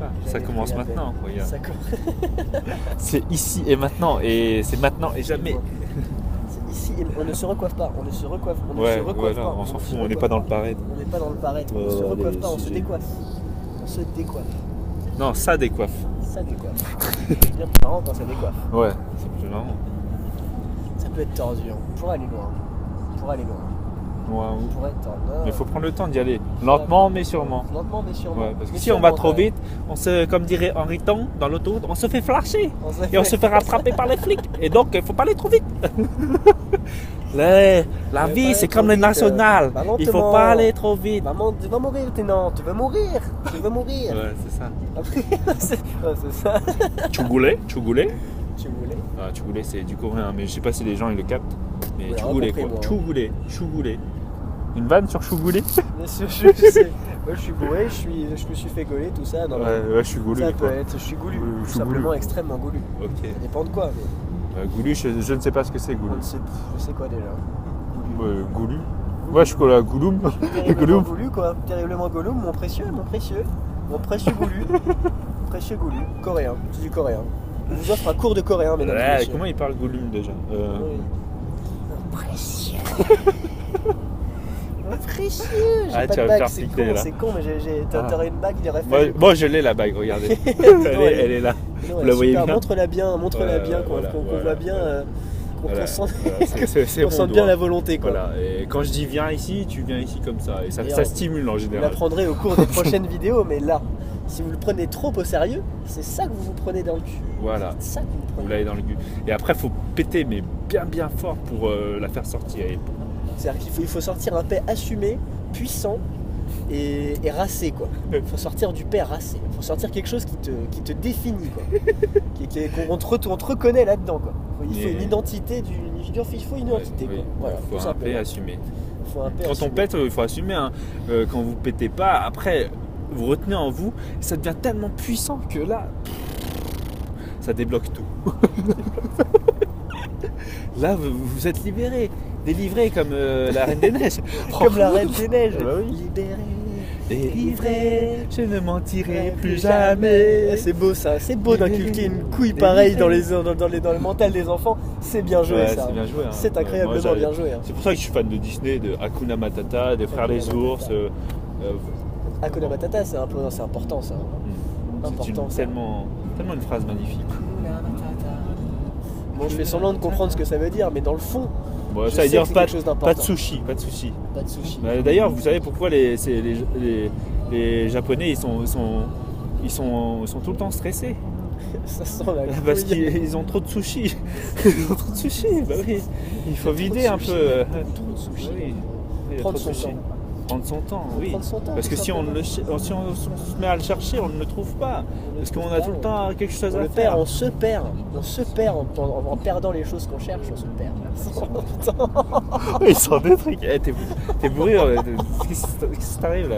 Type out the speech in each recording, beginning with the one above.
pas. Ça Jamais commence pris la peine. maintenant, regarde. Ça commence. C'est ici et maintenant, et c'est maintenant et jamais. C'est ici, et on ne se recoiffe pas, on ne se recoiffe, on ne Ouais, se recoiffe voilà, pas. on s'en ne fout, se on n'est recoiffe pas dans le paraît. On n'est pas dans le paraît, on ne se recoiffe pas, on se décoiffe. On se décoiffe. Non, ça décoiffe. Ça décoiffe. C'est bien plus marrant quand ça décoiffe. Ouais, c'est plus marrant. Ça peut être tordu, hein. On pourrait aller loin. On pourrait aller loin. Ouais, On pourrait être tordu. mais il faut prendre le temps d'y aller. Lentement mais sûrement. Lentement mais sûrement. Ouais, parce que Mais si on sûrement, va trop quand même. vite, on se, comme dirait Henri Ton dans l'autoroute, on se fait flasher. On Et on se fait rattraper par les flics. Et donc, il faut pas aller trop vite. La pas vie, aller c'est trop comme les vite, nationales. bah, Il faut lentement. pas aller trop vite. Maman, tu vas mourir, Ténant, tu veux mourir. Tu veux mourir. Ouais, c'est ça. c'est ça. Chougoulet, chougoulet. Tu voulais. Ah, chougoulet, c'est du coréen, mais je sais pas si les gens ils le captent. Mais Ouais, chougoulet quoi. compris, moi. Chougoulet, chougoulet. Une vanne sur chougoulet. Je sais. Moi, je suis bourré, je me suis fait gauler, tout ça. Non, Ouais, je suis goulu. ça quoi. peut être, je suis goulu. Je Tout suis simplement goulu. extrêmement goulu. Ok. Ça dépend de quoi, mais Goulu, je ne sais pas ce que c'est goulu. je sais quoi déjà. Goulu. Ouais, je suis là, gouloum. Terriblement Gouloum. goulu, quoi. Terriblement goulu, mon précieux goulu. Précieux goulu. Coréen, c'est du coréen. On vous offre un cours de coréen, mesdames et Ouais, messieurs. comment il parle gouloum déjà Oui. Mon précieux. Mon précieux. J'ai Ah, pas tu de vas me bague, faire c'est flipper, con, là. c'est con, mais t'aurais une bague, il aurait Moi, fallu. moi, je l'ai la bague, regardez. elle est là. Non, Vous la voyez super, bien montre-la bien, qu'on voilà, qu'on voilà, voit bien, voilà. qu'on Voilà. sente, Voilà, c'est qu'on mon sente doigt. bien la volonté, quoi. Voilà, et quand je dis viens ici, tu viens ici comme ça. Et ça, Et ça on- stimule en Vous général. l'apprendrez au cours des prochaines vidéos, mais là, si vous le prenez trop au sérieux, c'est ça que vous vous prenez dans le cul. Voilà, C'est ça que vous vous prenez. l'avez dans le cul. Et après, il faut péter, mais bien fort pour la faire sortir. Et C'est-à-dire qu'il faut sortir un paix assumé, puissant et racé, quoi. Il faut sortir du paix racé. Il faut sortir quelque chose qui te définit, quoi. On te reconnaît là-dedans, quoi. Il faut Mais- une identité, il faut une identité, oui, quoi. Voilà, il tout faut un simplement. paix assumé. Il faut un paix Quand on assumé. pète, il faut assumer. Hein. Quand vous pétez pas, après, vous retenez en vous, ça devient tellement puissant que là, ça débloque tout. Là, vous êtes libéré, délivré comme la Reine des Neiges. Comme la Reine des Neiges, Bah oui. libéré, Délivré, je ne mentirai plus jamais. C'est beau ça, c'est beau d'inculquer une couille pareille dans le mental des enfants. C'est bien joué Ouais, ça. c'est bien joué. Hein. C'est Ouais, incroyablement moi, bien joué. Hein. C'est pour ça que je suis fan de Disney, de Hakuna Matata, des Frères les Ours. Hakuna Matata, c'est important ça. C'est Important, ça. tellement une phrase magnifique. Bon, je fais semblant de comprendre ce que ça veut dire, mais dans le fond, Bon, je ça veut sais dire que c'est pas, quelque chose d'important. pas de sushi, pas de sushi. Pas de sushi. D'ailleurs, vous savez pourquoi les Japonais ils sont tout le temps stressés. Ça sent la Parce couille. qu'ils ont trop de sushi. Ils ont trop de sushi, bah oui. Il faut Trop de vider un sushi. peu. Trop de sushi. Bah oui. Il y a Prendre trop de son sushi. temps. Prendre son temps, oui. Prendre son temps, Parce que tout si on simplement. se met à le chercher, on ne le trouve pas. Parce qu'on a tout le temps quelque chose On à le faire. perd, on se perd en perdant les choses qu'on cherche, on se perd. Ils sont des trucs. Eh, t'es bourré. Qu'est-ce qui t'arrive là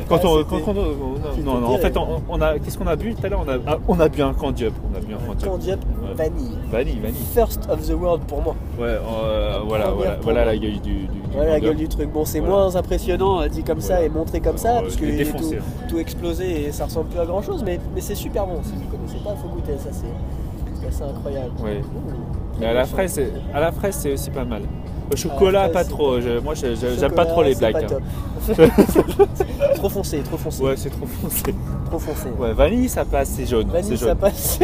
quand Ah, on, c'était- quand on- non, non, en fait, on a. Qu'est-ce qu'on a bu tout à l'heure on a bu un candiop. On a bu un candiop. Candiop, Ouais. vanille. Vanille. First of the world pour moi. Ouais, voilà la gueule du Voilà la candiop. gueule du truc. Bon, c'est Voilà. moins impressionnant dit comme ça Voilà. et montré comme ça, Ouais, parce je que l'ai il est défoncé. tout explosé et ça ressemble plus à grand chose, mais c'est super bon. Si vous ne connaissez pas, il faut goûter. Ça, c'est assez incroyable. Ouais. Ouh. Mais à la fraise, c'est aussi pas mal. Au chocolat, À la pas fraise, trop. Moi, j'aime pas trop les Chocolat, blagues. c'est pas top. Trop foncé, trop foncé. Ouais, c'est trop foncé. Trop foncé. Ouais, vanille, ça passe, c'est jaune. Vanille, c'est ça jaune. passe.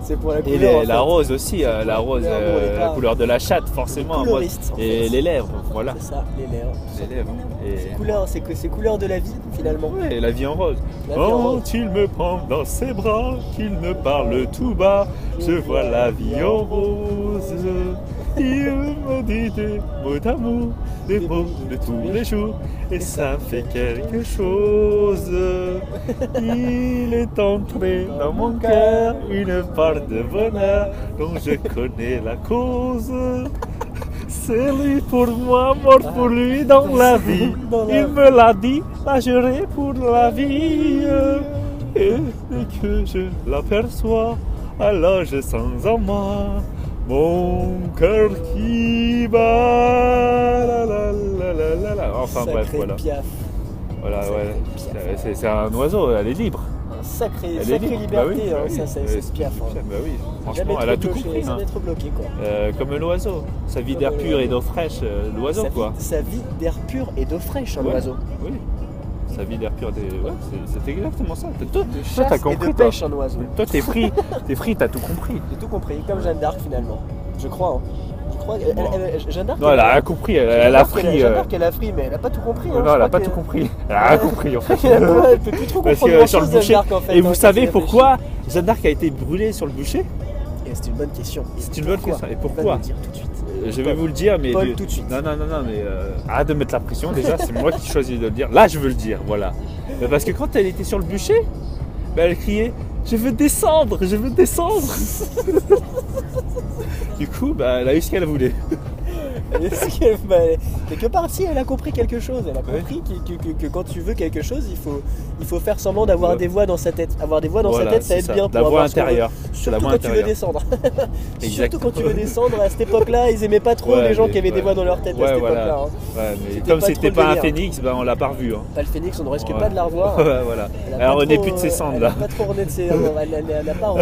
C'est pour la Et couleur. en la fait. rose aussi, la rose, couleur, nous, on est la pas- couleur de la chatte, forcément. Moi, Coloriste, en et fait. les lèvres, voilà. C'est ça, les lèvres. Les lèvres. Et Couleur, c'est couleur de la vie finalement. ouais, la vie en rose. La vie en rose. Quand il me prend dans ses bras, qu'il me parle tout bas, je vois la vie en rose. Il me dit des mots d'amour, des mots de tous les jours, et ça me fait quelque chose. Il est entré dans mon cœur une part de bonheur dont je connais la cause. C'est lui pour moi, mort pour lui dans la vie. Dans la Il me l'a dit, là j'irai pour la vie. Et dès que je l'aperçois, alors je sens en moi mon cœur qui bat. La, la, la, la, la, la. Enfin bref, Sacré voilà. Piaf. Voilà, Ça, ouais. c'est Piaf. C'est un oiseau, elle est libre. Un sacré, Elle est sacrée libre. liberté, Bah oui, hein, bah oui. ça, c'est Piaf. Hein. Bah oui, Jamais franchement, elle a trop tout bloqué, compris. Hein. jamais trop bloqué, quoi. Comme l'oiseau, sa vie Comme d'air le- pur et d'eau fraîche, l'oiseau Sa quoi. vie- Sa vie d'air pur et d'eau fraîche, un Ouais. oiseau. Oui, sa vie d'air pur, ouais, c'est exactement ça. Toi, De t'as chasse et compris, de toi. pêche, un oiseau. Toi, t'es free, t'as tout compris. J'ai tout compris, comme Jeanne d'Arc finalement. Je crois. Hein. Je crois. Bon. Jeanne d'Arc. Non, elle a rien compris, elle a pris. Jeanne d'Arc, elle a pris, mais elle a pas tout compris. Hein. Non, Je elle a crois pas que- tout compris. Elle a rien compris en fait. Elle peut plus trop Parce comprendre que grand sur le chose, Jeanne bûcher. d'Arc en fait. Et vous hein, savez quand pourquoi Jeanne d'Arc a été brûlée sur le bûcher? Et c'est une bonne question. C'est une bonne question. Et On va pourquoi nous le dire tout de suite. Je vais vous le dire, mais. Paul, tout de suite. Non, mais arrête de mettre la pression déjà, c'est moi qui choisis de le dire. Là, je veux le dire, voilà. Parce que quand elle était sur le bûcher, bah, elle criait je veux descendre, je veux descendre. Du coup, bah, elle a eu ce qu'elle voulait. Quelque part, si elle a compris quelque chose, elle a compris que quand tu veux quelque chose, il faut faire semblant d'avoir Ouais. des voix dans sa tête. Avoir des voix dans Voilà, sa tête, ça c'est aide ça. bien pour La voix avoir ce qu'on veut. intérieure. C'est la Surtout voix quand tu veux intérieure. descendre. Surtout Exact. quand tu veux descendre, à cette époque-là, ils aimaient pas trop Ouais, les gens mais- qui avaient des ouais. voix dans leur tête à Ouais, cette voilà. époque-là. Hein. Ouais, mais C'était comme pas c'était trop pas un le délire. phénix, bah, on l'a pas revu. Hein. Pas le phénix, on ne risque Ouais. pas de la revoir. Ouais, voilà. Elle a Alors, pas on n'est trop, plus de ses cendres elle là. a pas trop renaît de ses. Elle n'a pas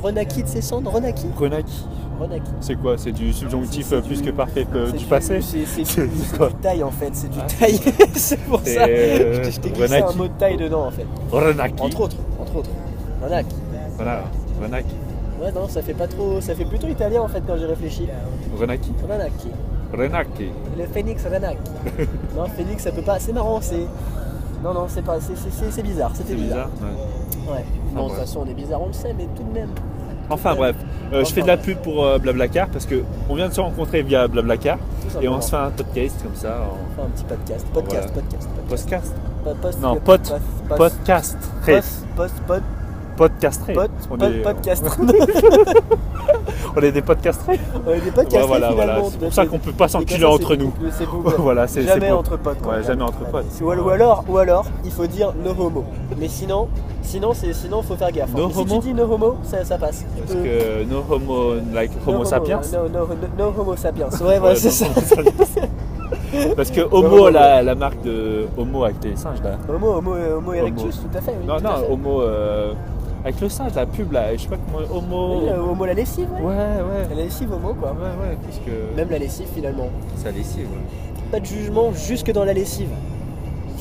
renaquis de ses cendres. Renaquis. Renaki. Renaquis. C'est quoi? C'est du subjonctif C'est plus du- que parfait C'est du passé? C'est du quoi taille en fait, c'est du Ah. taille. C'est pour C'est, ça. Je t'ai glissé un Renaki. mot de taille dedans en fait. Renaki. Entre autres. Renac. Voilà, Renaki. Ouais non, ça fait pas trop. Ça fait plutôt italien en fait quand j'ai réfléchi. Renaki. Renaki. Renaki. Le phénix Renac. Non, phénix ça peut pas. C'est marrant, c'est. Non, c'est pas. C'est bizarre. C'était C'est bizarre. Ouais. Ouais. Bon, de toute bref. façon, on est bizarre, on le sait, mais tout de même. Enfin bref, je fais de la pub pour Blablacar parce qu'on vient de se rencontrer via Blablacar Tout et simplement. on se fait un podcast comme ça. On fait un petit podcast. Voilà. Podcast. Podcast Non, podcast. Podcastré. On est- Podcast. On est des podcastrés. On est des podcasts Voilà, finalement. c'est pour ça qu'on peut pas Et s'enculer comme ça, entre c'est nous. beaucoup- c'est beaucoup- Voilà, c'est jamais beau. entre potes. quoi. Ouais, jamais entre potes. Ou alors, il faut dire no homo. Mais sinon, faut faire gaffe. No Mais si homo tu dis no homo, ça passe. Tu Parce peux- que no homo, like no homo sapiens. No homo sapiens. Ouais, voilà, c'est ça. Parce que No Homo, homo. la marque de Homo avec les singes là. Homo erectus, tout à fait. Oui, Non, tout à fait. Homo avec le singe, la pub là, je sais pas comment. Homo. Oui, homo la lessive, ouais. Ouais. La lessive homo, quoi. Ouais, parce que. Même la lessive, finalement. Ça lessive, ouais. Pas de jugement jusque dans la lessive.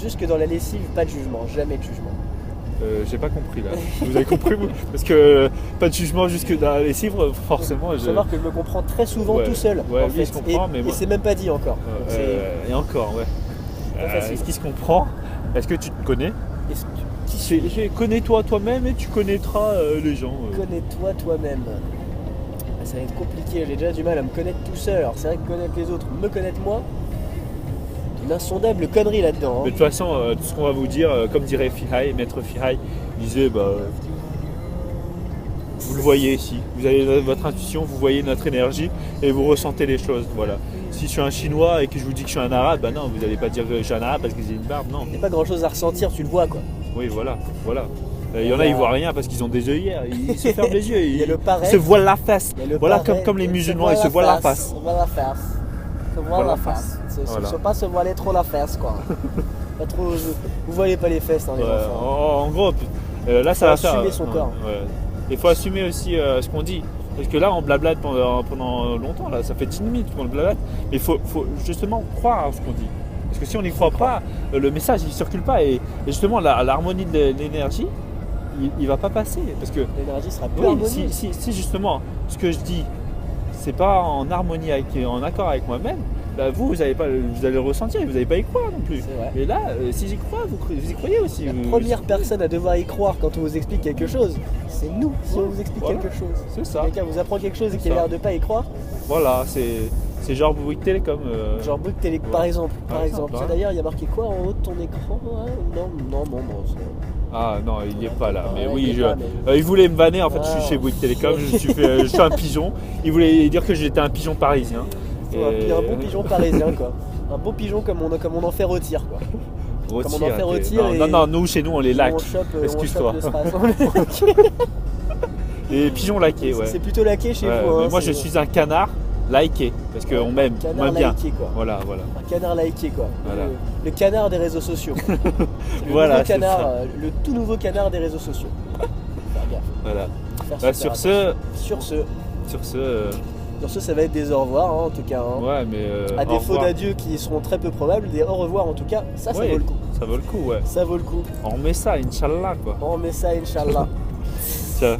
Jusque dans la lessive, pas de jugement. Jamais de jugement. J'ai pas compris là. Vous avez compris vous? Parce que pas de jugement jusque dans les livres, forcément. Faut savoir que je me comprends très souvent Ouais. tout seul. Ouais, en oui, fait. je comprends, mais et moi- c'est même pas dit encore. Donc Et encore, ouais. Pas facile. Est-ce qu'il se comprend? Est-ce que tu te connais? est-ce que Connais-toi toi-même et tu connaîtras les gens. connais-toi toi-même. Ah, ça va être compliqué, j'ai déjà du mal à me connaître tout seul. Alors c'est vrai que connaître les autres, me connaître moi, une insondable connerie là-dedans. Mais Hein. de toute façon, tout ce qu'on va vous dire, comme dirait Fihai, maître Fihai, il disait vous le voyez ici, vous avez votre intuition, vous voyez notre énergie et vous ressentez les choses. Voilà. Si je suis un chinois et que je vous dis que je suis un arabe, bah non, vous n'allez pas dire que je suis un arabe parce que j'ai une barbe, non. Il n'y a pas grand chose à ressentir, tu le vois quoi. Oui, voilà. Il y en a, ils voient rien parce qu'ils ont des œillères, ils se ferment les yeux, Il y a le paraît. ils se voilent la face. Il y a le Voilà, paraît, comme les il musulmans, ils se voilent la face. Se voit la face. Se voit la face. Voilà. Faut pas se voiler trop la face quoi. Pas trop. Vous voyez pas les fesses hein, les Ouais, enfants. en gros, là ça va faire. assumer son corps. Ouais. Il faut assumer aussi ce qu'on dit. Parce que là, on blablate pendant longtemps, là, ça fait 10 minutes qu'on blablate. Mais il faut justement croire à ce qu'on dit. Parce que si on n'y croit pas, le message il circule pas. Et justement, l'harmonie de l'énergie, il va pas passer. Parce que L'énergie sera plus oui, harmonieuse. si justement ce que je dis, c'est pas en harmonie, en accord avec moi-même, bah vous allez le ressentir et vous n'allez pas y croire non plus. C'est vrai. Mais là, si j'y crois, vous y croyez aussi. La Vous- première personne à devoir y croire quand on vous explique quelque chose, c'est nous si on vous explique Voilà. quelque chose. C'est ça. Quelqu'un vous apprend quelque chose et C'est qu'il a ça. l'air de pas y croire, Voilà, c'est genre Bouygues Télécom. genre Bouygues Télé ouais. par exemple. Par exemple, Ça, hein. d'ailleurs, il y a marqué quoi en haut de ton écran hein Non, bon, c'est- Ah non, il n'y est pas là. Mais Ouais, oui, il y est pas, mais- il voulait me vanner. En fait, je Ah. suis chez Bouygues Télécom, je suis un pigeon. Il voulait dire que j'étais un pigeon parisien. un bon pigeon parisien quoi. Un beau pigeon comme on en fait rôtir quoi. Rôtir, Comme on en fait ok. rôtir et- Non, nous, chez nous, on les laque. On chope Excuse-toi. le strass. Les pigeons laqués, ouais. C'est plutôt laqué chez Ouais, vous. mais hein, moi, je c'est- suis un canard Likez, parce qu'on m'aime, on Canard m'aime bien. liké, quoi. Voilà. Un canard liké, quoi. Voilà. Le canard des réseaux sociaux. Voilà, nouveau c'est canard, ça. le tout nouveau canard des réseaux sociaux. Faire gaffe. Voilà. Faire Bah, super sur attention. ce, Sur ce, ça va être des au revoir, hein, en tout cas. Hein. ouais, mais À au défaut revoir. d'adieu qui seront très peu probables, des au revoir en tout cas, ça Ouais, vaut le coup. Ça vaut le coup, ouais. Ça vaut le coup. On met ça, Inch'Allah, quoi. On met ça, Inch'Allah. Ciao.